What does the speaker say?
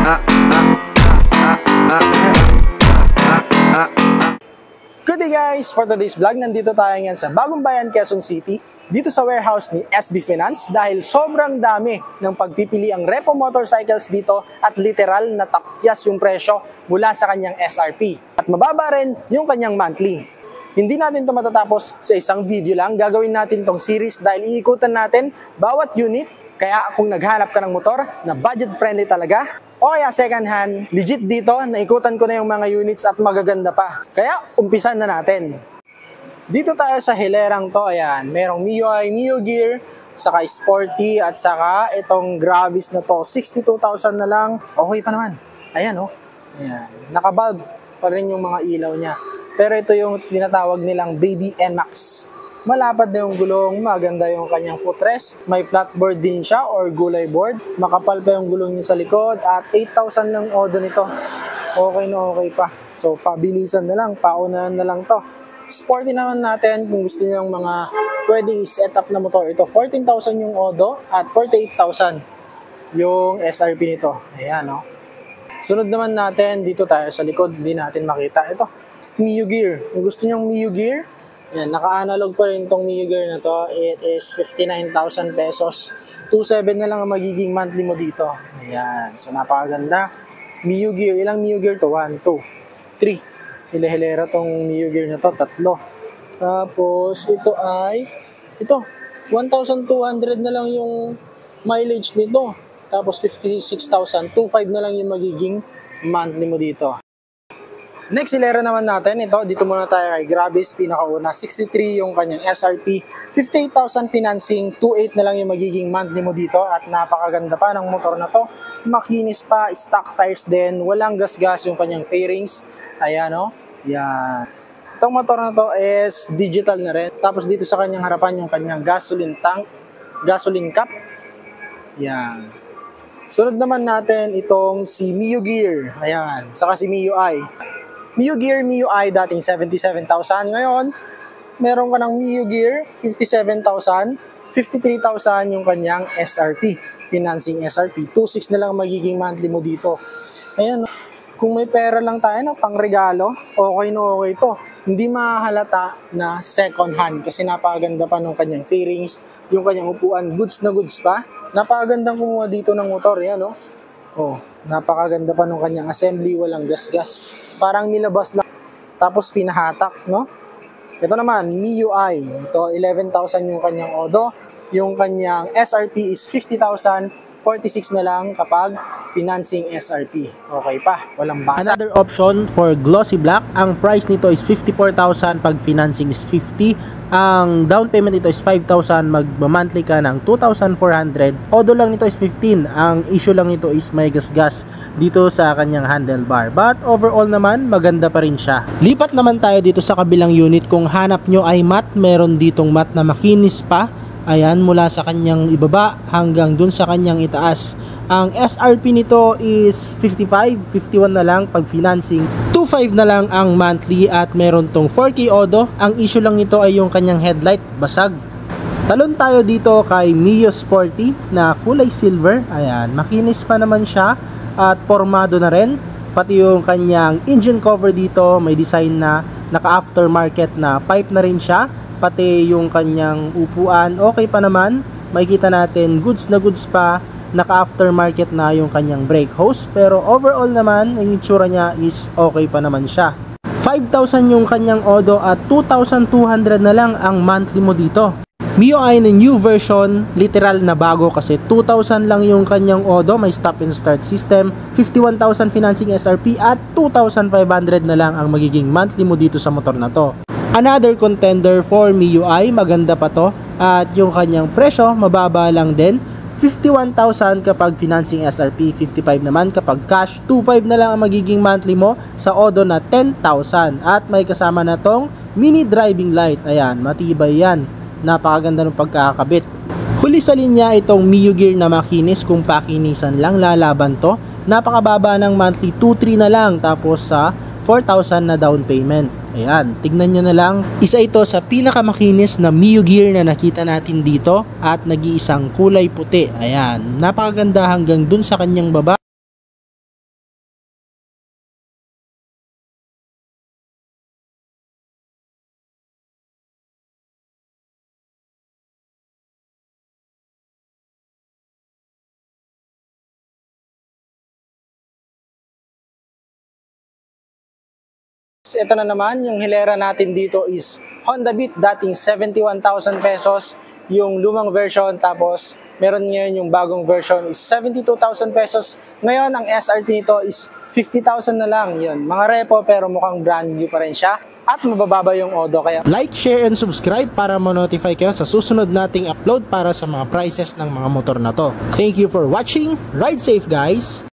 Good day guys! For today's vlog, nandito tayo ngayon sa Bagong Bayan, Quezon City, dito sa warehouse ni SB Finance dahil sobrang dami ng pagpipili ang repo motorcycles dito at literal na takyas yung presyo mula sa kanyang SRP. At mababa rin yung kanyang monthly. Hindi natin ito matatapos sa isang video lang. Gagawin natin tong series dahil iikutan natin bawat unit. Kaya kung naghanap ka ng motor na budget friendly talaga, o kaya second hand, legit dito, naikutan ko na yung mga units at magaganda pa. Kaya umpisan na natin. Dito tayo sa hilerang to, ayan, merong MIUI, Mio Gear, saka Sporty, at saka itong Gravis na to, 62,000 na lang. Okay pa naman. Ayan oh, ayan. Nakabulb pa rin yung mga ilaw niya. Pero ito yung tinatawag nilang Baby NMAX. Malapad na yung gulong, maganda yung kanyang footrest. May flatboard din siya or gulay board. Makapal pa yung gulong niya sa likod at 8,000 lang odo nito. Okay na okay pa. So pabilisan na lang, paunahan na lang to. Sporty naman natin kung gusto niyo ng mga pwedeng set up na motor. Ito 14,000 yung odo at 48,000 yung SRP nito. Ayan o. Sunod naman natin, dito tayo sa likod, hindi natin makita. Ito, Mio Gear. Kung gusto niyo ng Mio Gear, yan, naka-analog pa rin itong Mio Gear na to. It is 59,000 pesos. 2,700 na lang ang magiging monthly mo dito. Ayan. So, napakaganda. Mio Gear. Ilang Mio Gear to? 1, 2, 3. Hile-hilera tong Mio Gear na to. 3. Tapos, ito ay, 1,200 na lang yung mileage nito. Tapos, 56,000. 2,500 na lang yung magiging monthly mo dito. Next hilera naman natin, dito muna tayo kay Gravis, pinakauna, 63 yung kanyang SRP, 58,000 financing, 28 na lang yung magiging monthly mo dito at napakaganda pa ng motor na to. Makinis pa, stock tires din, walang gas-gas yung kanyang fairings. Ayan o, yan. Itong motor na to is digital na rin. Tapos dito sa kanyang harapan yung kanyang gasoline tank, gasoline cap. Yan. Sunod naman natin itong si Mio Gear, ayan, saka si MIUI. Mio Gear, MIUI dating 77,000. Ngayon, meron ka ng Mio Gear, 57,000. 53,000 yung kanyang SRP. Financing SRP. 2,600 na lang magiging monthly mo dito. Ayan, kung may pera lang tayo, pang regalo, okay na okay to. Hindi mahalata na second hand kasi napakaganda pa ng kanyang fairings, yung kanyang upuan, goods na goods pa. Napakagandang kumuha dito ng motor, yan no? Oh, napakaganda pa ng kanyang assembly, walang gas-gas. Parang nilabas lang, tapos pinahatak, no? Ito naman, MIUI. Ito, 11,000 yung kanyang odo. Yung kanyang SRP is 50,000. 46 na lang kapag financing SRP. Okay pa, walang basa. Another option for glossy black, ang price nito is 54,000 pag financing is 50. Ang down payment nito is 5,000, mag-monthly ka ng 2,400. Odo lang nito is 15. Ang issue lang nito is may gas-gas dito sa kanyang handlebar. But overall naman, maganda pa rin siya. Lipat naman tayo dito sa kabilang unit. Kung hanap nyo ay matte, meron ditong matte na makinis pa. Ayan, mula sa kanyang ibaba hanggang dun sa kanyang itaas. Ang SRP nito is 55, 51 na lang pag financing. 2,500 na lang ang monthly at meron tong 4K odo. Ang issue lang nito ay yung kanyang headlight, basag. Talon tayo dito kay Mio Sporty na kulay silver. Ayan, makinis pa naman siya at formado na rin. Pati yung kanyang engine cover dito, may design na naka-aftermarket na pipe na rin siya. Pati yung kanyang upuan, okay pa naman. Makikita natin, goods na goods pa. Naka-aftermarket na yung kanyang brake hose. Pero overall naman, ang itsura niya is okay pa naman siya. 5,000 yung kanyang odo at 2,200 na lang ang monthly mo dito. MIUI na new version, literal na bago kasi 2,000 lang yung kanyang odo, may stop and start system, 51,000 financing SRP at 2,500 na lang ang magiging monthly mo dito sa motor na to. Another contender for MIUI, maganda pa to at yung kanyang presyo mababa lang din, 51,000 kapag financing SRP, 55 naman kapag cash, 2,500 na lang ang magiging monthly mo sa odo na 10,000 at may kasama na tong mini driving light. Ayan, matibay yan, napakaganda ng pagkakabit. Huli sa linya itong Mio Gear na makinis, kung pakinisan lang lalaban to. Napakababa ng monthly, 2,300 na lang tapos sa 4,000 na down payment. Ayan, tignan nyo na lang. Isa ito sa pinakamakinis na Mio Gear na nakita natin dito at nag-iisang kulay puti. Ayan, napakaganda hanggang dun sa kanyang baba. guys, ito na naman, yung hilera natin dito is Honda Beat, dating 71,000 pesos yung lumang version, tapos meron ngayon yung bagong version is 72,000 pesos. Ngayon, ang SRP nito is 50,000 na lang. Yun, mga repo pero mukhang brand new pa rin siya at mabababa yung odo. Kaya like, share, and subscribe para ma-notify kayo sa susunod nating upload para sa mga prices ng mga motor na to. Thank you for watching. Ride safe, guys!